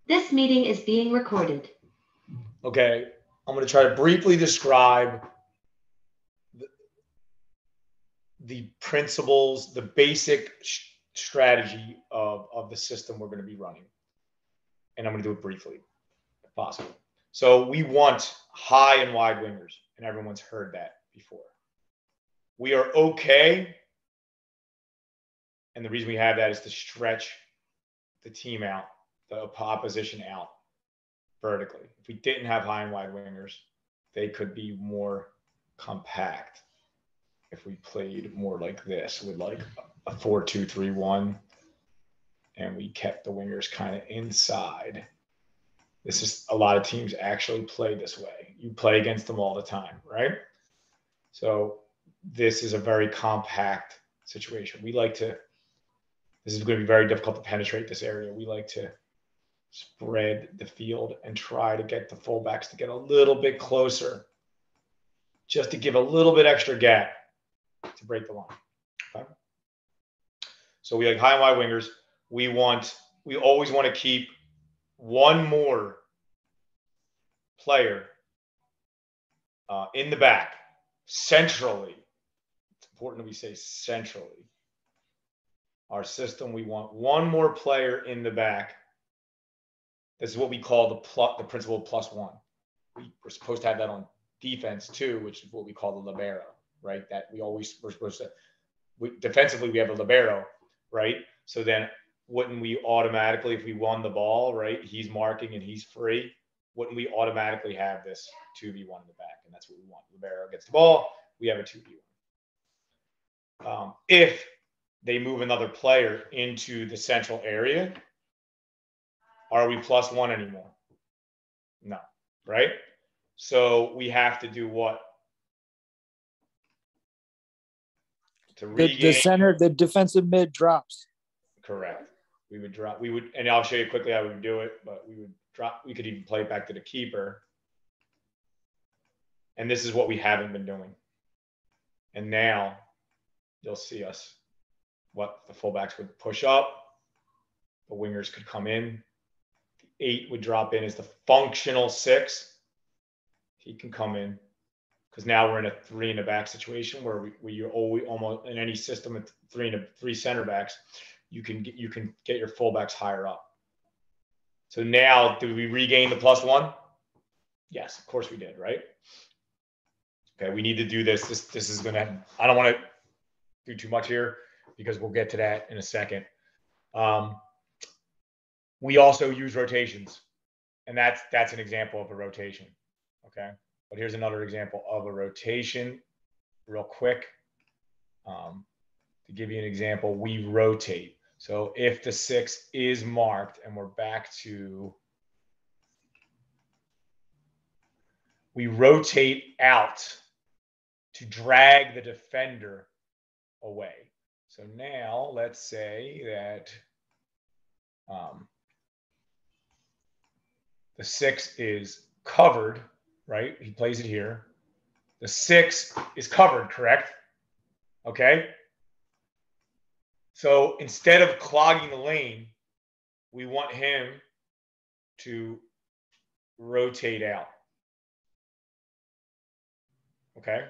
This meeting is being recorded. Okay, I'm going to try to briefly describe the principles, the basic strategy of the system we're going to be running. And I'm going to do it briefly, if possible. So we want high and wide wingers, and everyone's heard that before. We are okay, and the reason we have that is to stretch the team out, the opposition out vertically. If we didn't have high and wide wingers, they could be more compact. If we played more like this with like a 4-2-3-1 and we kept the wingers kind of inside. This is a lot of teams actually play this way. You play against them all the time, right? So this is a very compact situation. This is going to be very difficult to penetrate this area. We like to spread the field and try to get the fullbacks to get a little bit closer, just to give a little bit extra gap to break the line. Okay? So we like high and wide wingers. We always want to keep one more player in the back centrally. It's important that we say centrally. Our system, we want one more player in the back. This is what we call the principle of +1. We're supposed to have that on defense too, which is what we call the libero, right? That we're supposed to. Defensively, we have a libero, right? So then, wouldn't we automatically, if we won the ball, right? He's marking and he's free. Wouldn't we automatically have this 2v1 in the back? And that's what we want. Libero gets the ball. We have a 2v1. If they move another player into the central area, are we +1 anymore? No, right? So we have to do what? To regain. The defensive mid drops. Correct. We would drop. And I'll show you quickly how we would do it, but we would drop. We could even play it back to the keeper. And this is what we haven't been doing. And now you'll see us. What the fullbacks would push up. The wingers could come in. The 8 would drop in as the functional 6. He can come in. Because now we're in a 3 in the back situation where you're always almost in any system with 3 center backs, you can get your fullbacks higher up. So now, did we regain the +1? Yes, of course we did, right? Okay, we need to do this. This is going to. I don't want to do too much here because we'll get to that in a second. We also use rotations, and that's an example of a rotation. Okay. But here's another example of a rotation real quick. To give you an example, we rotate. So if the 6 is marked and we're back to, we rotate out to drag the defender away. So now let's say that the 6 is covered. Right? He plays it here. The 6 is covered, correct? Okay. So instead of clogging the lane, we want him to rotate out. Okay.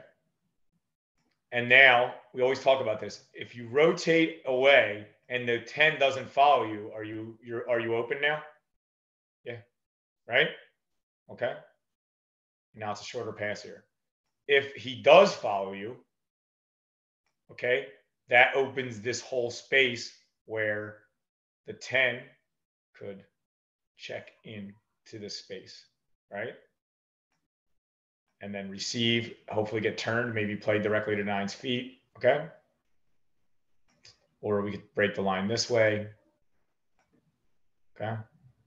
And now we always talk about this. If you rotate away and the 10 doesn't follow you, are you open now? Yeah. Right? Okay. Now it's a shorter pass here. If he does follow you, okay, that opens this whole space where the 10 could check in to this space, right? And then receive, hopefully get turned, maybe play directly to 9's feet, okay? Or we could break the line this way, okay?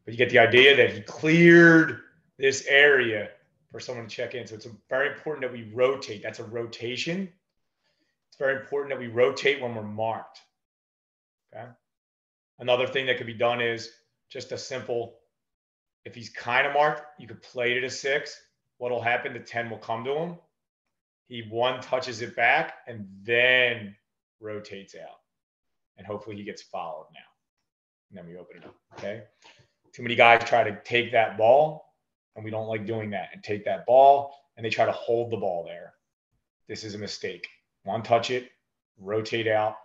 But you get the idea that he cleared this area for someone to check in. So it's very important that we rotate. That's a rotation. It's very important that we rotate when we're marked. Okay. Another thing that could be done is just a simple, if he's kind of marked, you could play it at a 6. What'll happen? The 10 will come to him. He touches it back and then rotates out. And hopefully he gets followed now. And then we open it up. Okay. Too many guys try to take that ball, and we don't like doing that, and take that ball, and they try to hold the ball there. This is a mistake. One touch it, rotate out,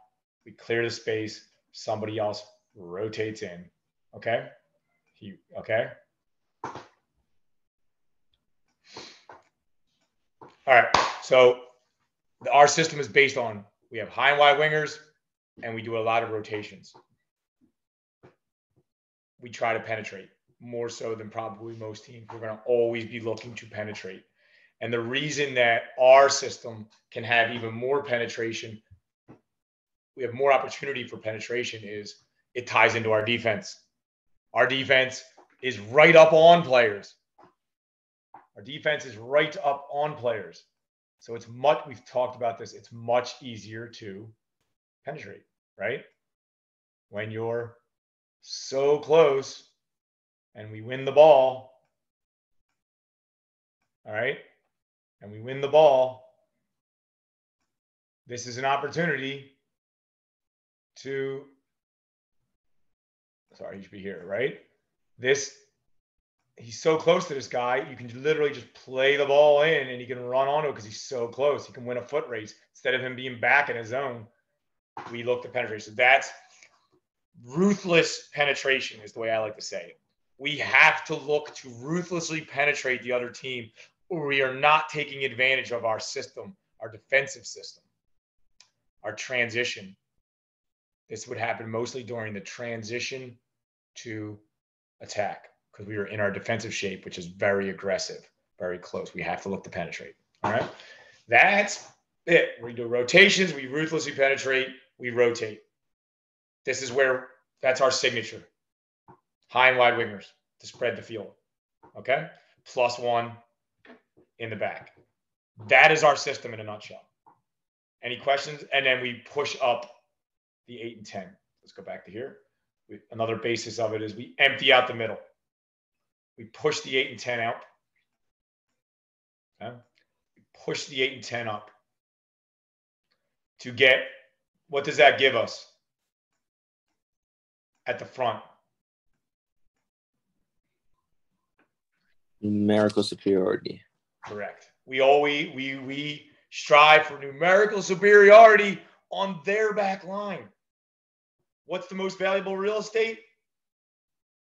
we clear the space, somebody else rotates in. Okay? Okay? All right. So our system is based on, we have high and wide wingers, and we do a lot of rotations. We try to penetrate more so than probably most teams. We're going to always be looking to penetrate. And the reason that our system can have even more penetration, we have more opportunity for penetration, is it ties into our defense. Our defense is right up on players. Our defense is right up on players. So it's much, we've talked about this, it's much easier to penetrate, right? When you're so close and we win the ball, all right? And we win the ball, this is an opportunity to, sorry, he should be here, right? He's so close to this guy, you can literally just play the ball in and he can run onto it because he's so close. He can win a foot race. Instead of him being back in his zone, we look to penetrate. So that's ruthless penetration is the way I like to say it. We have to look to ruthlessly penetrate the other team, or we are not taking advantage of our system, our defensive system, our transition. This would happen mostly during the transition to attack because we were in our defensive shape, which is very aggressive, very close. We have to look to penetrate. All right. That's it. We do rotations. We ruthlessly penetrate. We rotate. This is where that's our signature. High and wide wingers to spread the field. Okay. +1 in the back. That is our system in a nutshell. Any questions? And then we push up the 8 and 10. Let's go back to here. Another basis of it is we empty out the middle. We push the 8 and 10 out. Okay? We push the 8 and 10 up to get, what does that give us at the front? Numerical superiority. Correct. We strive for numerical superiority on their back line. What's the most valuable real estate?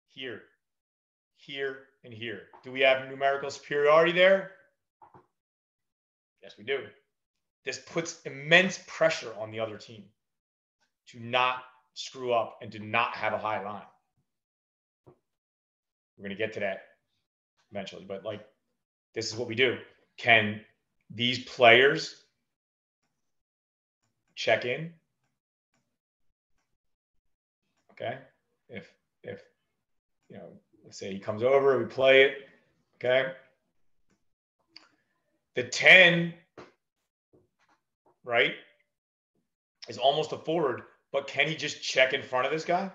Here, and here. Do we have numerical superiority there? Yes, we do. This puts immense pressure on the other team to not screw up and to not have a high line. We're going to get to that eventually, but like, this is what we do. Can these players check in? Okay. If you know, let's say he comes over, we play it. Okay. The 10, right, is almost a forward, but can he just check in front of this guy?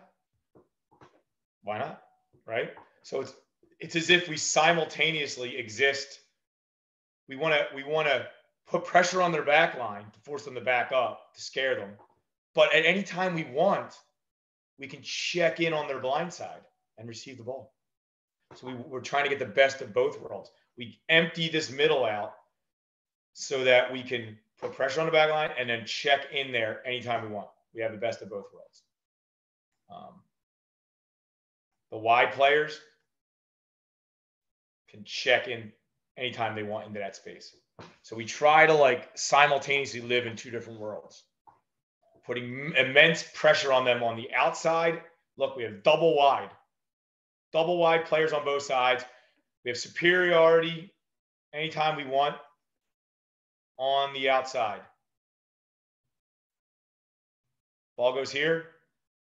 Why not? Right? So it's as if we simultaneously exist. We want to put pressure on their back line to force them to back up, to scare them. But at any time we want, we can check in on their blind side and receive the ball. So we're trying to get the best of both worlds. We empty this middle out so that we can put pressure on the back line and then check in there anytime we want. We have the best of both worlds. The wide players can check in anytime they want into that space. So we try to like simultaneously live in two different worlds, putting immense pressure on them on the outside. Look, we have double wide players on both sides. We have superiority anytime we want on the outside. Ball goes here.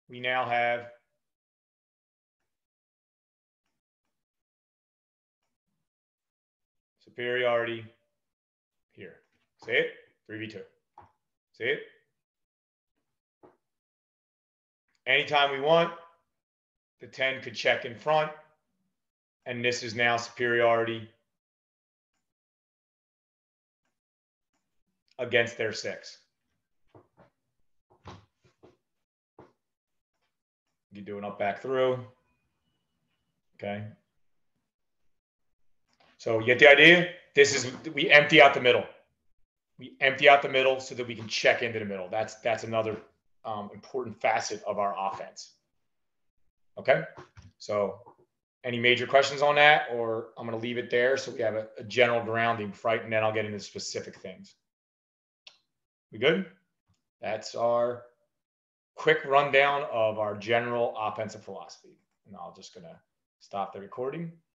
We now have superiority here. See it? 3v2. See it? Anytime we want, the 10 could check in front, and this is now superiority against their 6. You do an up back through. Okay. So you get the idea? We empty out the middle. We empty out the middle so that we can check into the middle. That's another important facet of our offense. Okay. So any major questions on that, or I'm going to leave it there so we have a general grounding, right? And then I'll get into specific things. We good? That's our quick rundown of our general offensive philosophy. And I'm just going to stop the recording.